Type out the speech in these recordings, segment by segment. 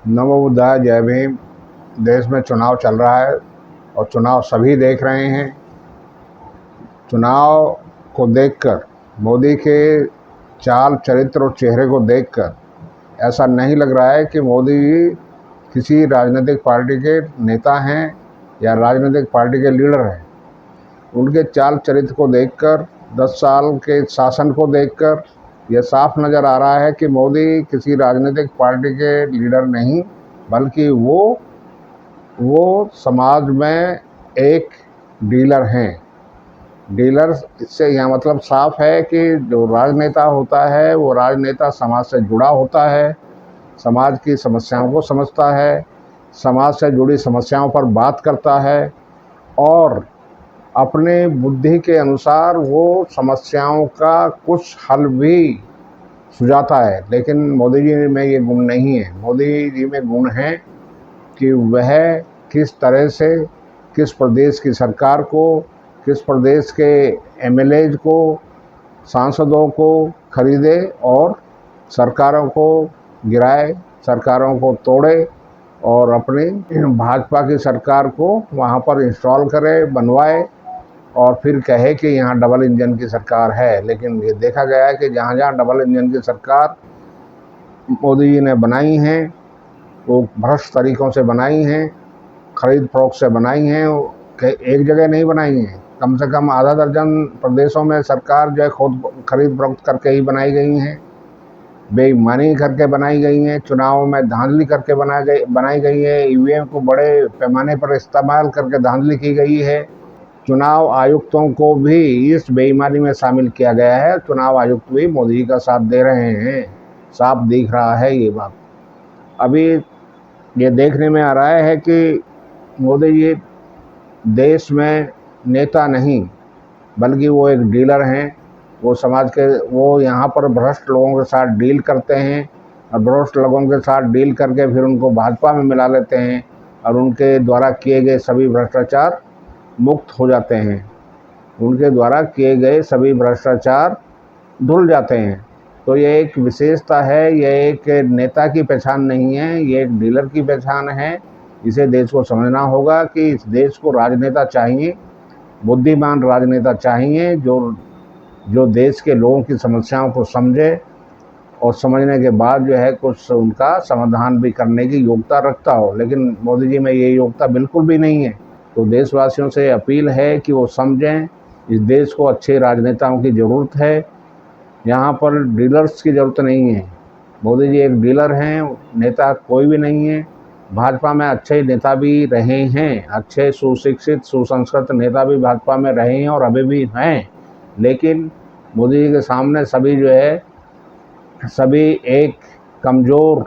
नमो बुद्धाय, जय भीम। देश में चुनाव चल रहा है और चुनाव सभी देख रहे हैं। चुनाव को देखकर, मोदी के चाल चरित्र और चेहरे को देखकर ऐसा नहीं लग रहा है कि मोदी जी किसी राजनीतिक पार्टी के नेता हैं या राजनीतिक पार्टी के लीडर हैं। उनके चाल चरित्र को देखकर, 10 साल के शासन को देखकर यह साफ नज़र आ रहा है कि मोदी किसी राजनीतिक पार्टी के लीडर नहीं, बल्कि वो समाज में एक डीलर हैं। डीलर, इससे यह मतलब साफ है कि जो राजनेता होता है वो राजनेता समाज से जुड़ा होता है, समाज की समस्याओं को समझता है, समाज से जुड़ी समस्याओं पर बात करता है और अपने बुद्धि के अनुसार वो समस्याओं का कुछ हल भी सुझाता है। लेकिन मोदी जी में ये गुण नहीं है। मोदी जी में गुण है कि वह किस तरह से किस प्रदेश की सरकार को, किस प्रदेश के एमएलएज को, सांसदों को खरीदे और सरकारों को गिराए, सरकारों को तोड़े और अपनी भाजपा की सरकार को वहाँ पर इंस्टॉल करे, बनवाए और फिर कहे कि यहाँ डबल इंजन की सरकार है। लेकिन ये देखा गया है कि जहाँ जहाँ डबल इंजन की सरकार मोदी जी ने बनाई हैं, वो भ्रष्ट तरीक़ों से बनाई हैं, खरीद फरोख्त से बनाई हैं। एक जगह नहीं बनाई हैं, कम से कम आधा दर्जन प्रदेशों में सरकार जो है खुद खरीद फरोख्त करके ही बनाई गई हैं, बेईमानी करके बनाई गई हैं, चुनाव में धांधली करके बनाई गई है, ईवीएम को बड़े पैमाने पर इस्तेमाल करके धांधली की गई है। चुनाव आयुक्तों को भी इस बेईमानी में शामिल किया गया है। चुनाव आयुक्त भी मोदी जी का साथ दे रहे हैं, साफ दिख रहा है ये बात। अभी ये देखने में आ रहा है कि मोदी जी देश में नेता नहीं, बल्कि वो एक डीलर हैं। वो समाज के, वो यहाँ पर भ्रष्ट लोगों के साथ डील करते हैं और भ्रष्ट लोगों के साथ डील करके फिर उनको भाजपा में मिला लेते हैं और उनके द्वारा किए गए सभी भ्रष्टाचार मुक्त हो जाते हैं। उनके द्वारा किए गए सभी भ्रष्टाचार धुल जाते हैं। तो ये एक विशेषता है, ये एक नेता की पहचान नहीं है, ये एक डीलर की पहचान है। इसे देश को समझना होगा कि इस देश को राजनेता चाहिए, बुद्धिमान राजनेता चाहिए, जो देश के लोगों की समस्याओं को समझे और समझने के बाद जो है कुछ उनका समाधान भी करने की योग्यता रखता हो। लेकिन मोदी जी में ये योग्यता बिल्कुल भी नहीं है। तो देशवासियों से अपील है कि वो समझें, इस देश को अच्छे राजनेताओं की ज़रूरत है। यहाँ पर डीलर्स की ज़रूरत नहीं है। मोदी जी एक डीलर हैं, नेता कोई भी नहीं है। भाजपा में अच्छे नेता भी रहे हैं, अच्छे सुशिक्षित सुसंस्कृत नेता भी भाजपा में रहे हैं और अभी भी हैं। लेकिन मोदी जी के सामने सभी जो है, सभी एक कमज़ोर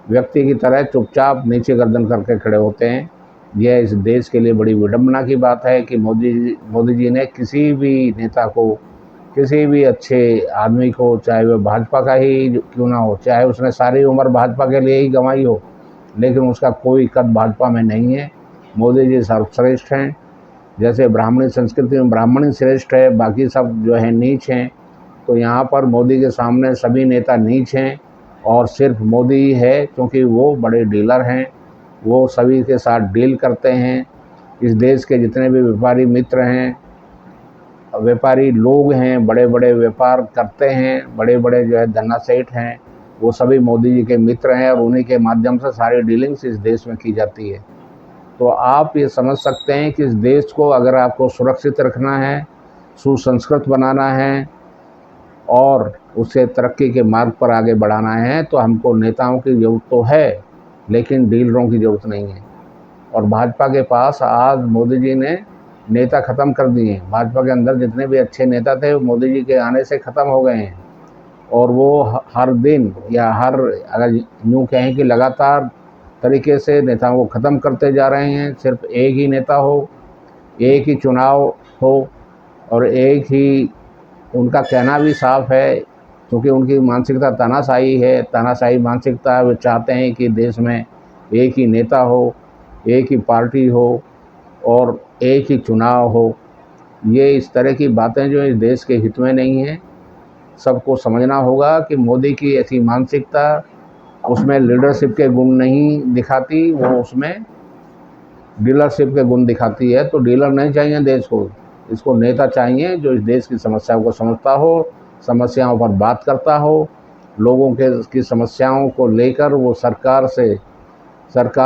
व्यक्ति की तरह चुपचाप नीचे गर्दन करके खड़े होते हैं। यह इस देश के लिए बड़ी विडंबना की बात है कि मोदी जी ने किसी भी नेता को, किसी भी अच्छे आदमी को, चाहे वह भाजपा का ही क्यों ना हो, चाहे उसने सारी उम्र भाजपा के लिए ही गंवाई हो, लेकिन उसका कोई कद भाजपा में नहीं है। मोदी जी सर्वश्रेष्ठ हैं। जैसे ब्राह्मणी संस्कृति में ब्राह्मण श्रेष्ठ है, बाकी सब जो है नीच हैं। तो यहाँ पर मोदी के सामने सभी नेता नीच हैं और सिर्फ मोदी ही है, क्योंकि वो बड़े डीलर हैं, वो सभी के साथ डील करते हैं। इस देश के जितने भी व्यापारी मित्र हैं, व्यापारी लोग हैं, बड़े बड़े व्यापार करते हैं, बड़े बड़े जो है धन्ना सेठ हैं, वो सभी मोदी जी के मित्र हैं और उन्हीं के माध्यम से सारी डीलिंग्स इस देश में की जाती है। तो आप ये समझ सकते हैं कि इस देश को अगर आपको सुरक्षित रखना है, सुसंस्कृत बनाना है और उसे तरक्की के मार्ग पर आगे बढ़ाना है, तो हमको नेताओं की ज़रूरत तो है, लेकिन डीलरों की ज़रूरत नहीं है। और भाजपा के पास आज मोदी जी ने नेता ख़त्म कर दिए हैं। भाजपा के अंदर जितने भी अच्छे नेता थे वो मोदी जी के आने से ख़त्म हो गए हैं और वो हर दिन या अगर यूँ कहें कि लगातार तरीके से नेताओं को ख़त्म करते जा रहे हैं। सिर्फ एक ही नेता हो, एक ही चुनाव हो और एक ही, उनका कहना भी साफ है, क्योंकि उनकी मानसिकता तानाशाही है, तानाशाही मानसिकता। वो चाहते हैं कि देश में एक ही नेता हो, एक ही पार्टी हो और एक ही चुनाव हो। ये इस तरह की बातें जो इस देश के हित में नहीं हैं। सबको समझना होगा कि मोदी की ऐसी मानसिकता उसमें लीडरशिप के गुण नहीं दिखाती, वो उसमें डीलरशिप के गुण दिखाती है। तो डीलर नहीं चाहिए देश को, इसको नेता चाहिए जो इस देश की समस्याओं को समझता हो, समस्याओं पर बात करता हो, लोगों के की समस्याओं को लेकर वो सरकार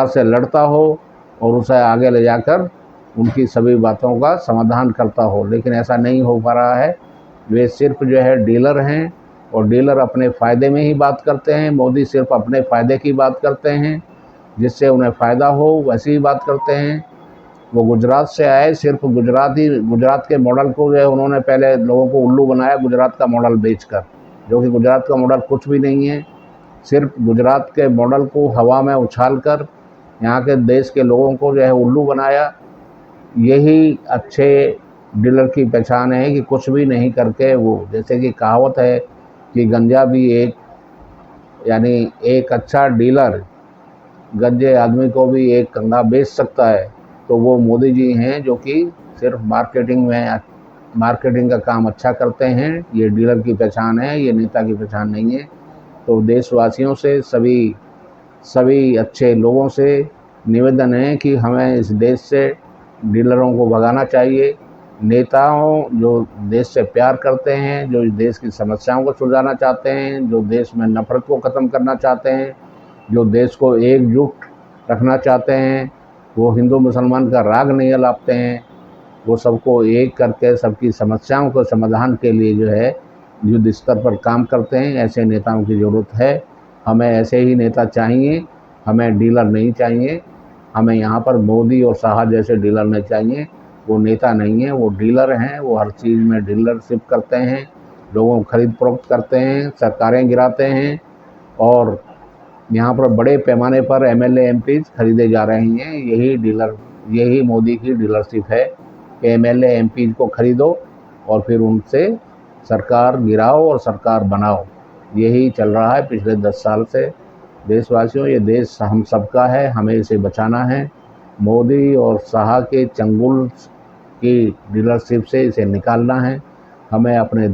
से लड़ता हो और उसे आगे ले जाकर उनकी सभी बातों का समाधान करता हो। लेकिन ऐसा नहीं हो पा रहा है। वे सिर्फ जो है डीलर हैं और डीलर अपने फ़ायदे में ही बात करते हैं। मोदी सिर्फ अपने फ़ायदे की बात करते हैं, जिससे उन्हें फ़ायदा हो वैसी ही बात करते हैं। वो गुजरात से आए, सिर्फ गुजरात के मॉडल को जो है उन्होंने पहले लोगों को उल्लू बनाया, गुजरात का मॉडल बेचकर, जो कि गुजरात का मॉडल कुछ भी नहीं है। सिर्फ गुजरात के मॉडल को हवा में उछालकर यहाँ के देश के लोगों को जो है उल्लू बनाया। यही अच्छे डीलर की पहचान है कि कुछ भी नहीं करके वो, जैसे कि कहावत है कि गंजा भी एक, यानी एक अच्छा डीलर गंजे आदमी को भी एक कंधा बेच सकता है। तो वो मोदी जी हैं जो कि सिर्फ मार्केटिंग का काम अच्छा करते हैं। ये डीलर की पहचान है, ये नेता की पहचान नहीं है। तो देशवासियों से, सभी अच्छे लोगों से निवेदन है कि हमें इस देश से डीलरों को भगाना चाहिए। नेताओं जो देश से प्यार करते हैं, जो इस देश की समस्याओं को सुलझाना चाहते हैं, जो देश में नफरत को ख़त्म करना चाहते हैं, जो देश को एकजुट रखना चाहते हैं, वो हिंदू मुसलमान का राग नहीं अलापते हैं, वो सबको एक करके सबकी समस्याओं के समाधान के लिए जो है युद्ध स्तर पर काम करते हैं। ऐसे नेताओं की ज़रूरत है। हमें ऐसे ही नेता चाहिए, हमें डीलर नहीं चाहिए। हमें यहाँ पर मोदी और शाह जैसे डीलर नहीं चाहिए। वो नेता नहीं है, वो डीलर हैं। वो हर चीज़ में डीलरशिप करते हैं, लोगों को खरीद फरोख्त करते हैं, सरकारें गिराते हैं और यहाँ पर बड़े पैमाने पर एमएलए एमपीज खरीदे जा रहे हैं। यही मोदी की डीलरशिप है कि एमएलए एमपीज को खरीदो और फिर उनसे सरकार गिराओ और सरकार बनाओ। यही चल रहा है पिछले 10 साल से। देशवासियों, ये देश हम सबका है, हमें इसे बचाना है। मोदी और शाह के चंगुल की डीलरशिप से इसे निकालना है। हमें अपने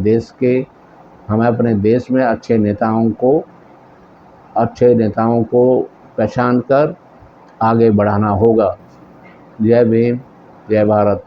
देश में अच्छे नेताओं को पहचान कर आगे बढ़ाना होगा। जय भीम, जय भारत।